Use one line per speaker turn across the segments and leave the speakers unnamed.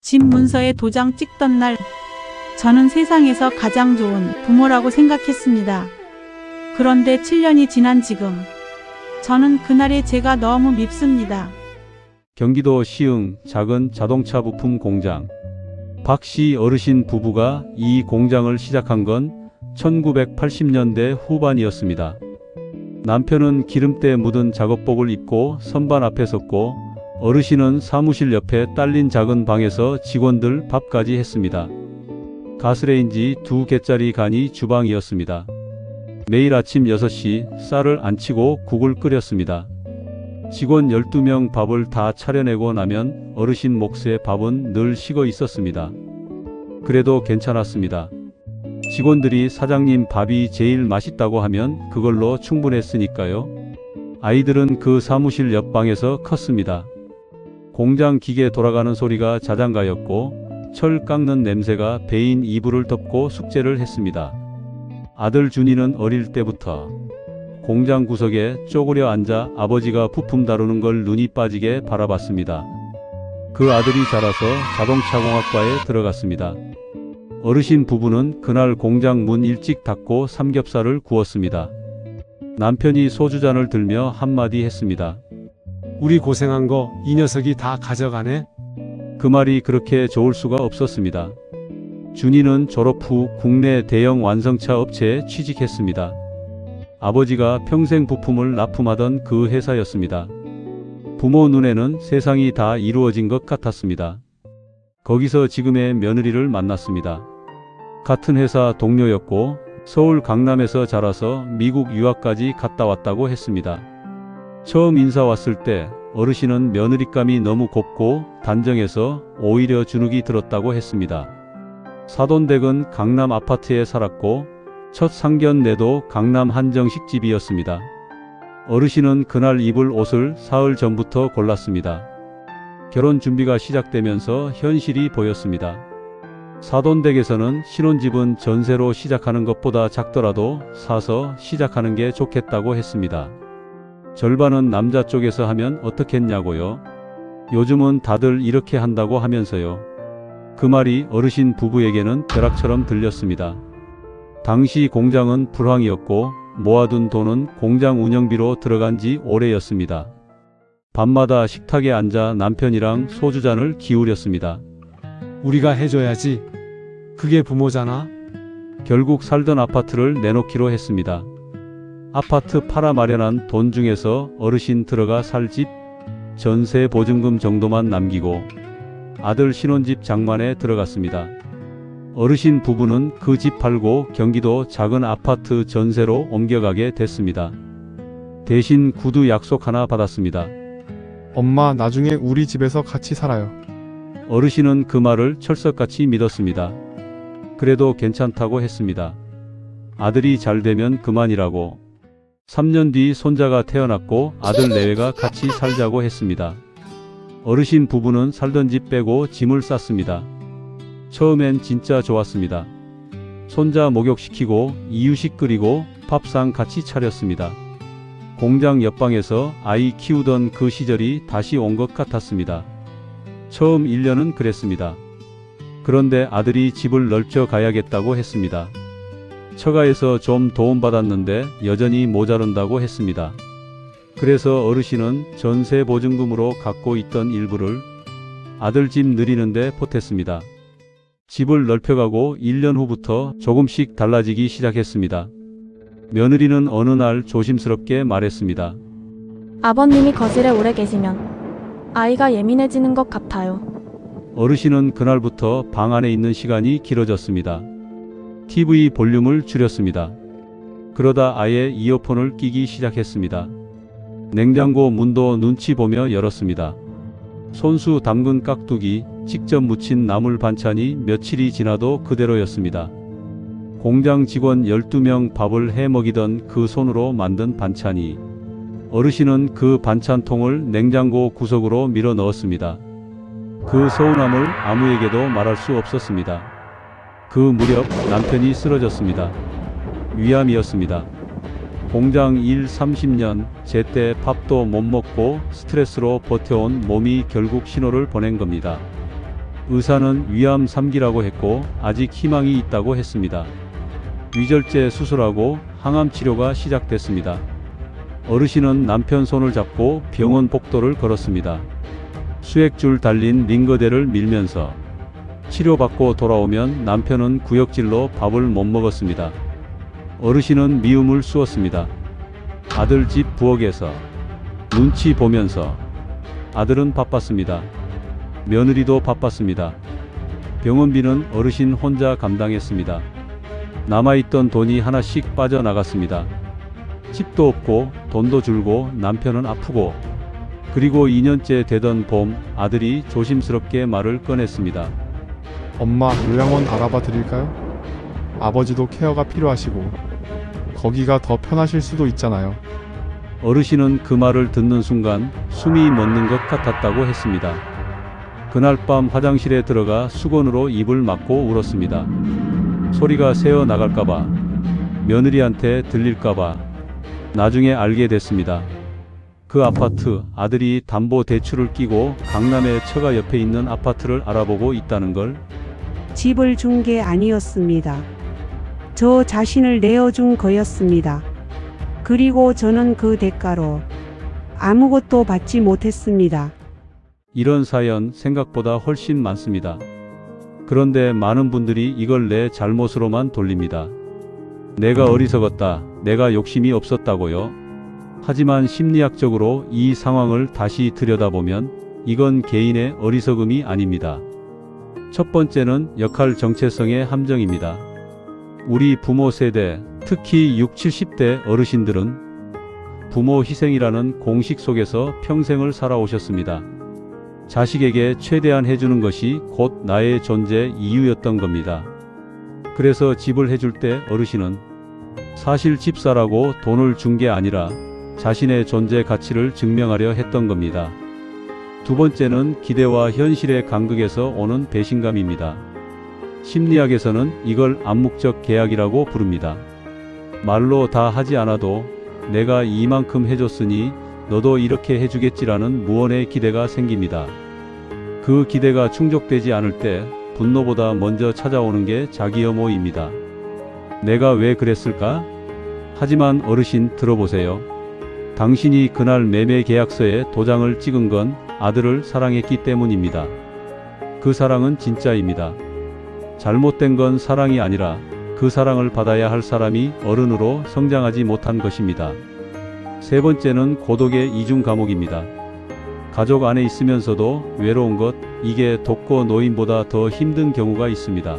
집 문서에 도장 찍던 날, 저는 세상에서 가장 좋은 부모라고 생각했습니다. 그런데 7년이 지난 지금, 저는 그날의 제가 너무 밉습니다.
경기도 시흥 작은 자동차 부품 공장. 박 씨 어르신 부부가 이 공장을 시작한 건 1980년대 후반이었습니다. 남편은 기름때 묻은 작업복을 입고 선반 앞에 섰고, 어르신은 사무실 옆에 딸린 작은 방에서 직원들 밥까지 했습니다. 가스레인지 2개짜리 간이 주방이었습니다. 매일 아침 6시 쌀을 안 치고 국을 끓였습니다. 직원 12명 밥을 다 차려내고 나면 어르신 몫의 밥은 늘 식어 있었습니다. 그래도 괜찮았습니다. 직원들이 사장님 밥이 제일 맛있다고 하면 그걸로 충분했으니까요. 아이들은 그 사무실 옆방에서 컸습니다. 공장 기계 돌아가는 소리가 자장가였고, 철 깎는 냄새가 배인 이불을 덮고 숙제를 했습니다. 아들 준이는 어릴 때부터 공장 구석에 쪼그려 앉아 아버지가 부품 다루는 걸 눈이 빠지게 바라봤습니다. 그 아들이 자라서 자동차공학과에 들어갔습니다. 어르신 부부는 그날 공장 문 일찍 닫고 삼겹살을 구웠습니다. 남편이 소주잔을 들며 한마디 했습니다.
우리 고생한 거 이 녀석이 다 가져가네.
그 말이 그렇게 좋을 수가 없었습니다. 준이는 졸업 후 국내 대형 완성차 업체에 취직했습니다. 아버지가 평생 부품을 납품하던 그 회사였습니다. 부모 눈에는 세상이 다 이루어진 것 같았습니다. 거기서 지금의 며느리를 만났습니다. 같은 회사 동료였고, 서울 강남에서 자라서 미국 유학까지 갔다 왔다고 했습니다. 처음 인사 왔을 때 어르신은 며느리감이 너무 곱고 단정해서 오히려 주눅이 들었다고 했습니다. 사돈댁은 강남 아파트에 살았고, 첫 상견례도 강남 한정식집이었습니다. 어르신은 그날 입을 옷을 사흘 전부터 골랐습니다. 결혼 준비가 시작되면서 현실이 보였습니다. 사돈댁에서는 신혼집은 전세로 시작하는 것보다 작더라도 사서 시작하는 게 좋겠다고 했습니다. 절반은 남자 쪽에서 하면 어떻겠냐고요. 요즘은 다들 이렇게 한다고 하면서요. 그 말이 어르신 부부에게는 벼락처럼 들렸습니다. 당시 공장은 불황이었고, 모아둔 돈은 공장 운영비로 들어간 지 오래였습니다. 밤마다 식탁에 앉아 남편이랑 소주잔을 기울였습니다.
우리가 해줘야지. 그게 부모잖아.
결국 살던 아파트를 내놓기로 했습니다. 아파트 팔아 마련한 돈 중에서 어르신 들어가 살 집, 전세 보증금 정도만 남기고 아들 신혼집 장만에 들어갔습니다. 어르신 부부는 그 집 팔고 경기도 작은 아파트 전세로 옮겨가게 됐습니다. 대신 구두 약속 하나 받았습니다.
엄마, 나중에 우리 집에서 같이 살아요.
어르신은 그 말을 철석같이 믿었습니다. 그래도 괜찮다고 했습니다. 아들이 잘 되면 그만이라고. 3년 뒤 손자가 태어났고 아들 내외가 같이 살자고 했습니다. 어르신 부부는 살던 집 빼고 짐을 쌌습니다. 처음엔 진짜 좋았습니다. 손자 목욕시키고 이유식 끓이고 밥상 같이 차렸습니다. 공장 옆방에서 아이 키우던 그 시절이 다시 온 것 같았습니다. 처음 1년은 그랬습니다. 그런데 아들이 집을 넓혀 가야겠다고 했습니다. 처가에서 좀 도움받았는데 여전히 모자른다고 했습니다. 그래서 어르신은 전세 보증금으로 갖고 있던 일부를 아들 집 늘리는데 보탰습니다. 집을 넓혀가고 1년 후부터 조금씩 달라지기 시작했습니다. 며느리는 어느 날 조심스럽게 말했습니다.
아버님이 거실에 오래 계시면 아이가 예민해지는 것 같아요.
어르신은 그날부터 방 안에 있는 시간이 길어졌습니다. TV 볼륨을 줄였습니다. 그러다 아예 이어폰을 끼기 시작했습니다. 냉장고 문도 눈치 보며 열었습니다. 손수 담근 깍두기, 직접 무친 나물 반찬이 며칠이 지나도 그대로였습니다. 공장 직원 12명 밥을 해 먹이던 그 손으로 만든 반찬이, 어르신은 그 반찬통을 냉장고 구석으로 밀어 넣었습니다. 그 서운함을 아무에게도 말할 수 없었습니다. 그 무렵 남편이 쓰러졌습니다. 위암이었습니다. 공장 일 30년, 제때 밥도 못 먹고 스트레스로 버텨온 몸이 결국 신호를 보낸 겁니다. 의사는 위암 3기라고 했고 아직 희망이 있다고 했습니다. 위절제 수술하고 항암 치료가 시작됐습니다. 어르신은 남편 손을 잡고 병원 복도를 걸었습니다. 수액줄 달린 링거대를 밀면서 치료받고 돌아오면 남편은 구역질로 밥을 못 먹었습니다. 어르신은 미움을 쑤었습니다. 아들 집 부엌에서 눈치 보면서. 아들은 바빴습니다. 며느리도 바빴습니다. 병원비는 어르신 혼자 감당했습니다. 남아있던 돈이 하나씩 빠져나갔습니다. 집도 없고 돈도 줄고 남편은 아프고. 그리고 2년째 되던 봄 아들이 조심스럽게 말을 꺼냈습니다.
엄마, 요양원 알아봐 드릴까요? 아버지도 케어가 필요하시고 거기가 더 편하실 수도 있잖아요.
어르신은 그 말을 듣는 순간 숨이 멎는 것 같았다고 했습니다. 그날 밤 화장실에 들어가 수건으로 입을 막고 울었습니다. 소리가 새어 나갈까봐, 며느리한테 들릴까봐. 나중에 알게 됐습니다. 그 아파트, 아들이 담보 대출을 끼고 강남의 처가 옆에 있는 아파트를 알아보고 있다는 걸.
집을 준 게 아니었습니다. 저 자신을 내어준 거였습니다. 그리고 저는 그 대가로 아무것도 받지 못했습니다.
이런 사연 생각보다 훨씬 많습니다. 그런데 많은 분들이 이걸 내 잘못으로만 돌립니다. 내가 어리석었다, 내가 욕심이 없었다고요. 하지만 심리학적으로 이 상황을 다시 들여다보면 이건 개인의 어리석음이 아닙니다. 첫 번째는 역할 정체성의 함정입니다. 우리 부모 세대, 특히 60, 70대 어르신들은 부모 희생이라는 공식 속에서 평생을 살아오셨습니다. 자식에게 최대한 해주는 것이 곧 나의 존재 이유였던 겁니다. 그래서 집을 해줄 때 어르신은 사실 집사라고 돈을 준 게 아니라 자신의 존재 가치를 증명하려 했던 겁니다. 두 번째는 기대와 현실의 간극에서 오는 배신감입니다. 심리학에서는 이걸 암묵적 계약이라고 부릅니다. 말로 다 하지 않아도 내가 이만큼 해줬으니 너도 이렇게 해주겠지라는 무언의 기대가 생깁니다. 그 기대가 충족되지 않을 때 분노보다 먼저 찾아오는 게 자기혐오입니다. 내가 왜 그랬을까? 하지만 어르신 들어보세요. 당신이 그날 매매 계약서에 도장을 찍은 건 아들을 사랑했기 때문입니다. 그 사랑은 진짜입니다. 잘못된 건 사랑이 아니라 그 사랑을 받아야 할 사람이 어른으로 성장하지 못한 것입니다. 세 번째는 고독의 이중 감옥입니다. 가족 안에 있으면서도 외로운 것, 이게 독거 노인보다 더 힘든 경우가 있습니다.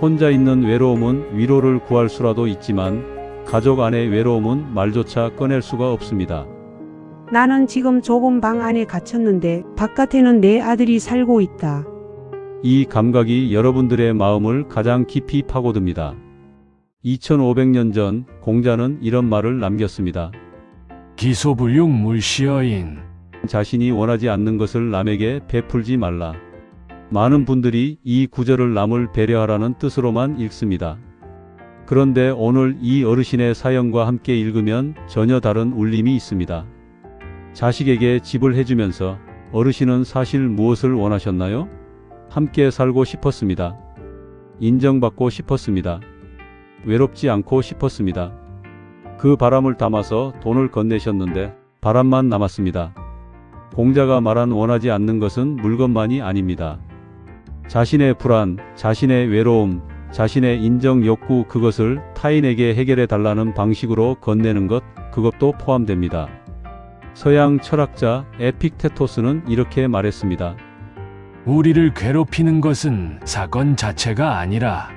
혼자 있는 외로움은 위로를 구할 수라도 있지만 가족 안의 외로움은 말조차 꺼낼 수가 없습니다.
나는 지금 좁은 방 안에 갇혔는데 바깥에는 내 아들이 살고 있다.
이 감각이 여러분들의 마음을 가장 깊이 파고듭니다. 2500년 전 공자는 이런 말을 남겼습니다.
기소불육 물시어인.
자신이 원하지 않는 것을 남에게 베풀지 말라. 많은 분들이 이 구절을 남을 배려하라는 뜻으로만 읽습니다. 그런데 오늘 이 어르신의 사연과 함께 읽으면 전혀 다른 울림이 있습니다. 자식에게 집을 해주면서 어르신은 사실 무엇을 원하셨나요? 함께 살고 싶었습니다. 인정받고 싶었습니다. 외롭지 않고 싶었습니다. 그 바람을 담아서 돈을 건네셨는데 바람만 남았습니다. 공자가 말한 원하지 않는 것은 물건만이 아닙니다. 자신의 불안, 자신의 외로움, 자신의 인정 욕구, 그것을 타인에게 해결해 달라는 방식으로 건네는 것, 그것도 포함됩니다. 서양 철학자 에픽테토스는 이렇게 말했습니다.
우리를 괴롭히는 것은 사건 자체가 아니라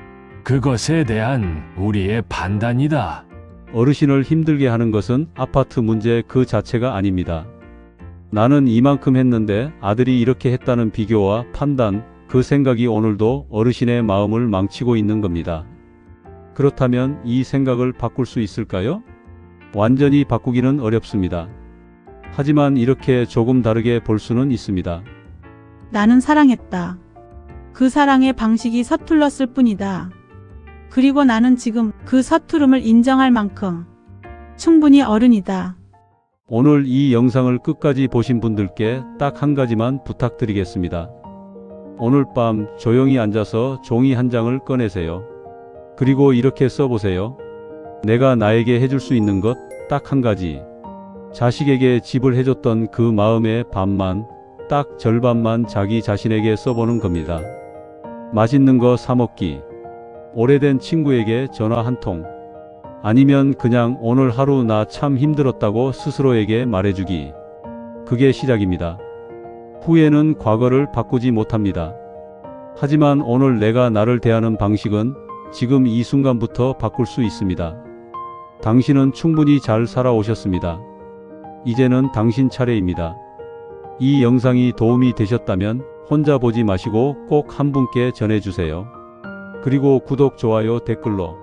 그것에 대한 우리의 판단이다.
어르신을 힘들게 하는 것은 아파트 문제 그 자체가 아닙니다. 나는 이만큼 했는데 아들이 이렇게 했다는 비교와 판단, 그 생각이 오늘도 어르신의 마음을 망치고 있는 겁니다. 그렇다면 이 생각을 바꿀 수 있을까요? 완전히 바꾸기는 어렵습니다. 하지만 이렇게 조금 다르게 볼 수는 있습니다.
나는 사랑했다. 그 사랑의 방식이 서툴렀을 뿐이다. 그리고 나는 지금 그 서투름을 인정할 만큼 충분히 어른이다.
오늘 이 영상을 끝까지 보신 분들께 딱 한 가지만 부탁드리겠습니다. 오늘 밤 조용히 앉아서 종이 한 장을 꺼내세요. 그리고 이렇게 써보세요. 내가 나에게 해줄 수 있는 것 딱 한 가지. 자식에게 집을 해줬던 그 마음의 반만, 딱 절반만 자기 자신에게 써보는 겁니다. 맛있는 거 사 먹기. 오래된 친구에게 전화 한 통. 아니면 그냥 오늘 하루 나 참 힘들었다고 스스로에게 말해주기. 그게 시작입니다. 후회는 과거를 바꾸지 못합니다. 하지만 오늘 내가 나를 대하는 방식은 지금 이 순간부터 바꿀 수 있습니다. 당신은 충분히 잘 살아오셨습니다. 이제는 당신 차례입니다. 이 영상이 도움이 되셨다면 혼자 보지 마시고 꼭 한 분께 전해주세요. 그리고 구독, 좋아요, 댓글로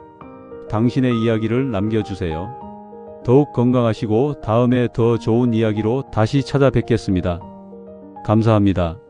당신의 이야기를 남겨주세요. 더욱 건강하시고 다음에 더 좋은 이야기로 다시 찾아뵙겠습니다. 감사합니다.